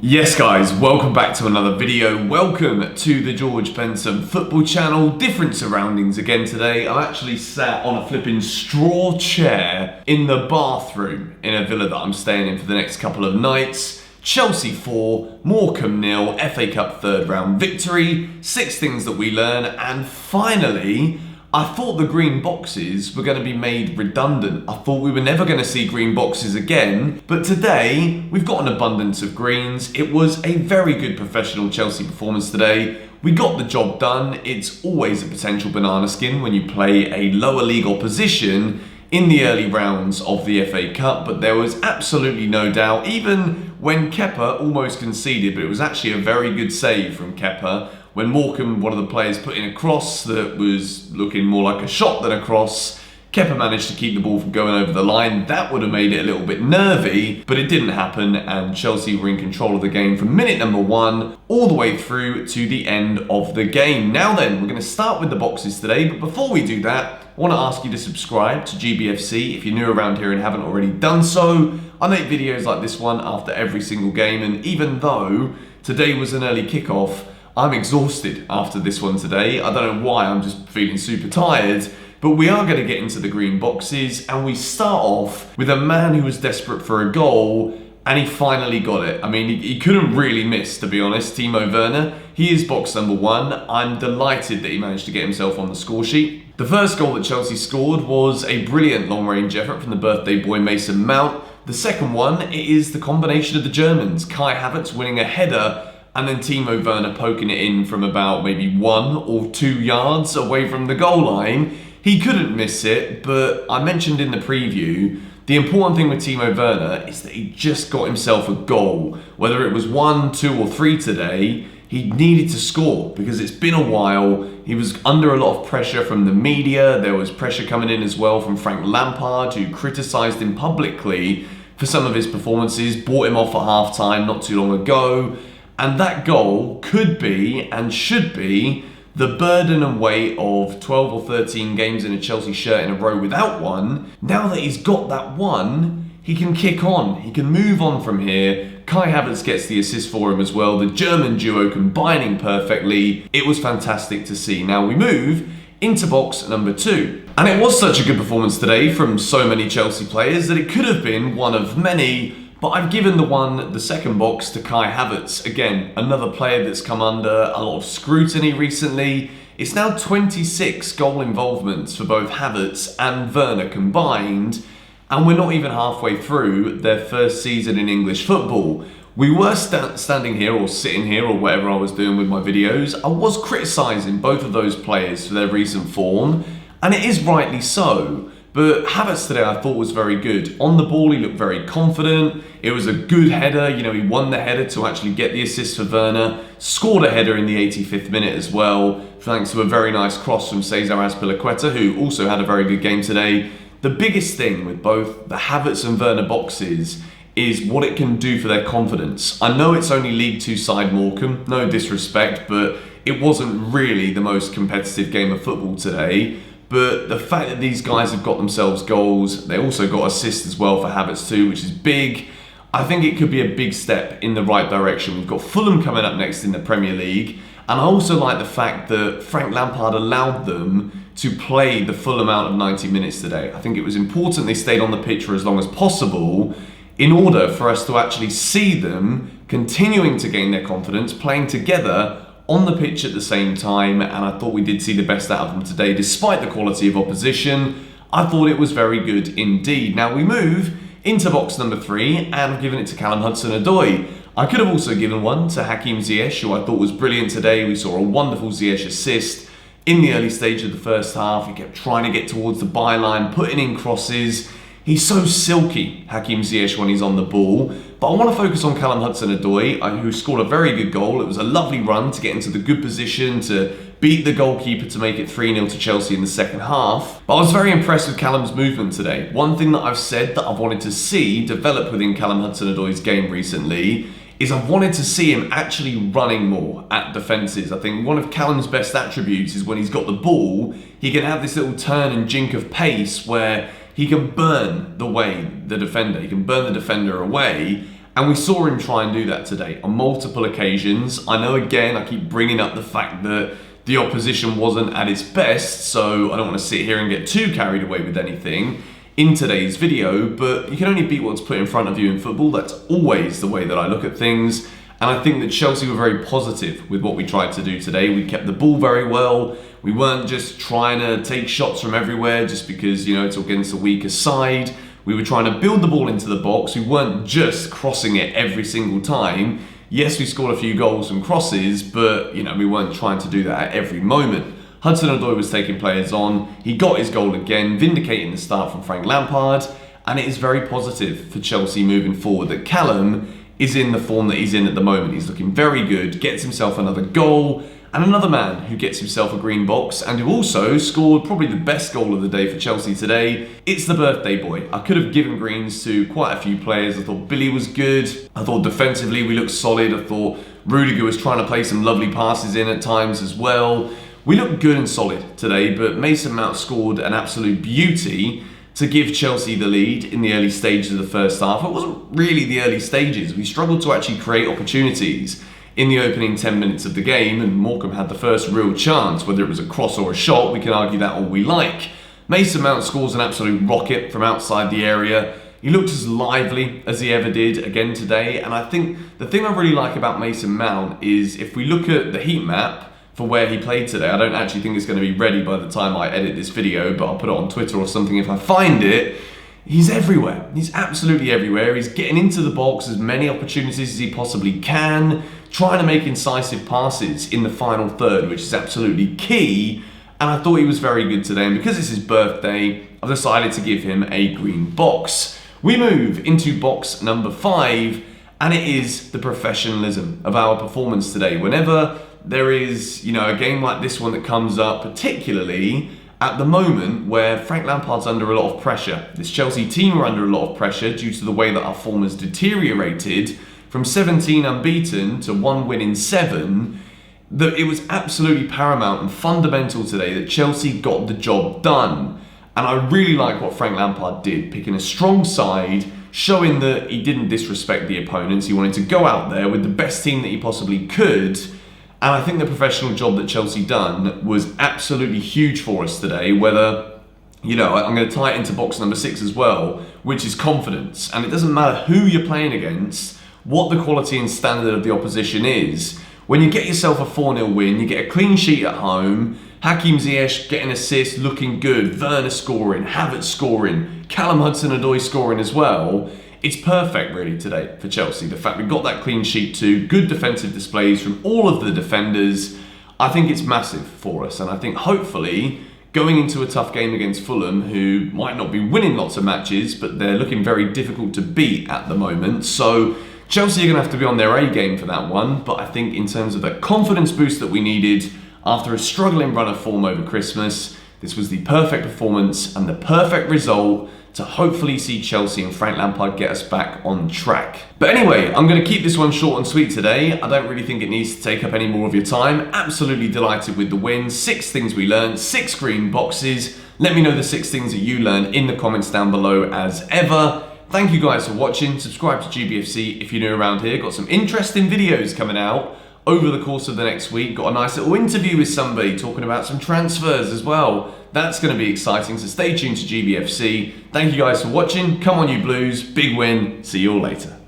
Yes guys, welcome back to another video. Welcome to the George Benson football channel. Different surroundings again today. I'm actually sat on a flipping straw chair in the bathroom in a villa that I'm staying in for the next couple of nights. Chelsea 4, Morecambe 0, FA Cup third round victory, 6 things that we learn, and finally, I thought the green boxes were going to be made redundant. I thought we were never going to see green boxes again, but today we've got an abundance of greens. It was a very good professional Chelsea performance today. We got the job done. It's always a potential banana skin when you play a lower league opposition in the early rounds of the FA Cup, but there was absolutely no doubt, even when Kepa almost conceded, but it was actually a very good save from Kepa. When Morecambe, one of the players, put in a cross that was looking more like a shot than a cross, Kepa managed to keep the ball from going over the line. That would have made it a little bit nervy, but it didn't happen, and Chelsea were in control of the game from minute number 1 all the way through to the end of the game. Now then, we're going to start with the boxes today, but before we do that, I want to ask you to subscribe to GBFC if you're new around here and haven't already done so. I make videos like this one after every single game, and even though today was an early kickoff, I'm exhausted after this one today. I don't know why, I'm just feeling super tired. But we are going to get into the green boxes, and we start off with a man who was desperate for a goal, and he finally got it. I mean, he couldn't really miss, to be honest. Timo Werner, he is box number 1. I'm delighted that he managed to get himself on the score sheet. The first goal that Chelsea scored was a brilliant long-range effort from the birthday boy Mason Mount. The second one, it is the combination of the Germans. Kai Havertz winning a header, and then Timo Werner poking it in from about maybe 1 or 2 yards away from the goal line. He couldn't miss it, but I mentioned in the preview, the important thing with Timo Werner is that he just got himself a goal. Whether it was 1, 2 or 3 today, he needed to score because it's been a while. He was under a lot of pressure from the media. There was pressure coming in as well from Frank Lampard, who criticised him publicly for some of his performances, bought him off at half-time not too long ago. And that goal could be and should be the burden and weight of 12 or 13 games in a Chelsea shirt in a row without one. Now that he's got that one, he can kick on. He can move on from here. Kai Havertz gets the assist for him as well. The German duo combining perfectly. It was fantastic to see. Now we move into box number 2. And it was such a good performance today from so many Chelsea players that it could have been one of many. But I've given the second box to Kai Havertz. Again, another player that's come under a lot of scrutiny recently. It's now 26 goal involvements for both Havertz and Werner combined, and we're not even halfway through their first season in English football. We were standing here or sitting here or whatever I was doing with my videos. I was criticising both of those players for their recent form, and it is rightly so. But Havertz today I thought was very good. On the ball, he looked very confident. It was a good header. You know, he won the header to actually get the assist for Werner. Scored a header in the 85th minute as well, thanks to a very nice cross from Cesar Azpilicueta, who also had a very good game today. The biggest thing with both the Havertz and Werner boxes is what it can do for their confidence. I know it's only League 2 side Morecambe, no disrespect, but it wasn't really the most competitive game of football today. But the fact that these guys have got themselves goals, they also got assists as well for Havertz too, which is big. I think it could be a big step in the right direction. We've got Fulham coming up next in the Premier League. And I also like the fact that Frank Lampard allowed them to play the full amount of 90 minutes today. I think it was important they stayed on the pitch for as long as possible in order for us to actually see them continuing to gain their confidence, playing together on the pitch at the same time, and I thought we did see the best out of them today despite the quality of opposition. I thought it was very good indeed. Now we move into box number 3, and I've given it to Callum Hudson-Odoi. I could have also given one to Hakim Ziyech, who I thought was brilliant today. We saw a wonderful Ziyech assist in the early stage of the first half. He kept trying to get towards the byline, putting in crosses. He's so silky, Hakim Ziyech, when he's on the ball. But I want to focus on Callum Hudson-Odoi, who scored a very good goal. It was a lovely run to get into the good position to beat the goalkeeper to make it 3-0 to Chelsea in the second half. But I was very impressed with Callum's movement today. One thing that I've said that I've wanted to see develop within Callum Hudson-Odoi's game recently is I've wanted to see him actually running more at defences. I think one of Callum's best attributes is when he's got the ball, he can have this little turn and jink of pace where he can burn the defender away, And we saw him try and do that today on multiple occasions. I know, again, I keep bringing up the fact that the opposition wasn't at its best, so I don't want to sit here and get too carried away with anything in today's video, but you can only beat what's put in front of you in football. That's always the way that I look at things. And I think that Chelsea were very positive with what we tried to do today. We kept the ball very well. We weren't just trying to take shots from everywhere just because, it's against a weaker side. We were trying to build the ball into the box. We weren't just crossing it every single time. Yes, we scored a few goals from crosses, but, we weren't trying to do that at every moment. Hudson-Odoi was taking players on. He got his goal again, vindicating the start from Frank Lampard. And it is very positive for Chelsea moving forward that Callum is in the form that he's in at the moment. He's looking very good, gets himself another goal, and another man who gets himself a green box and who also scored probably the best goal of the day for Chelsea today. It's the birthday boy. I could have given greens to quite a few players. I thought Billy was good. I thought defensively we looked solid. I thought Rudiger was trying to play some lovely passes in at times as well. We looked good and solid today, but Mason Mount scored an absolute beauty to give Chelsea the lead in the early stages of the first half. It wasn't really the early stages. We struggled to actually create opportunities in the opening 10 minutes of the game, and Morecambe had the first real chance, whether it was a cross or a shot. We can argue that all we like. Mason Mount scores an absolute rocket from outside the area. He looked as lively as he ever did again today, and I think the thing I really like about Mason Mount is if we look at the heat map for where he played today, I don't actually think it's going to be ready by the time I edit this video, but I'll put it on Twitter or something if I find it. He's everywhere. He's absolutely everywhere. He's getting into the box as many opportunities as he possibly can, trying to make incisive passes in the final third, which is absolutely key. And I thought he was very good today. And because it's his birthday, I've decided to give him a green box. We move into box number 5, and it is the professionalism of our performance today. Whenever there is, a game like this one that comes up, particularly at the moment where Frank Lampard's under a lot of pressure. This Chelsea team are under a lot of pressure due to the way that our form has deteriorated from 17 unbeaten to 1 win in 7. That it was absolutely paramount and fundamental today that Chelsea got the job done. And I really like what Frank Lampard did, picking a strong side, showing that he didn't disrespect the opponents. He wanted to go out there with the best team that he possibly could. And I think the professional job that Chelsea done was absolutely huge for us today, whether, I'm going to tie it into box number 6 as well, which is confidence. And it doesn't matter who you're playing against, what the quality and standard of the opposition is. When you get yourself a 4-0 win, you get a clean sheet at home, Hakim Ziyech getting assists, looking good, Werner scoring, Havertz scoring, Callum Hudson-Odoi scoring as well. It's perfect really today for Chelsea. The fact we got that clean sheet too, good defensive displays from all of the defenders. I think it's massive for us, and I think hopefully going into a tough game against Fulham, who might not be winning lots of matches, but they're looking very difficult to beat at the moment. So Chelsea are going to have to be on their A game for that one, but I think in terms of the confidence boost that we needed after a struggling run of form over Christmas, this was the perfect performance and the perfect result to hopefully see Chelsea and Frank Lampard get us back on track. But anyway, I'm going to keep this one short and sweet today. I don't really think it needs to take up any more of your time. Absolutely delighted with the win. 6 things we learned, 6 green boxes. Let me know the 6 things that you learned in the comments down below as ever. Thank you guys for watching. Subscribe to GBFC if you're new around here. Got some interesting videos coming out over the course of the next week. Got a nice little interview with somebody talking about some transfers as well. That's going to be exciting, so stay tuned to GBFC. Thank you guys for watching. Come on you Blues, big win. See you all later.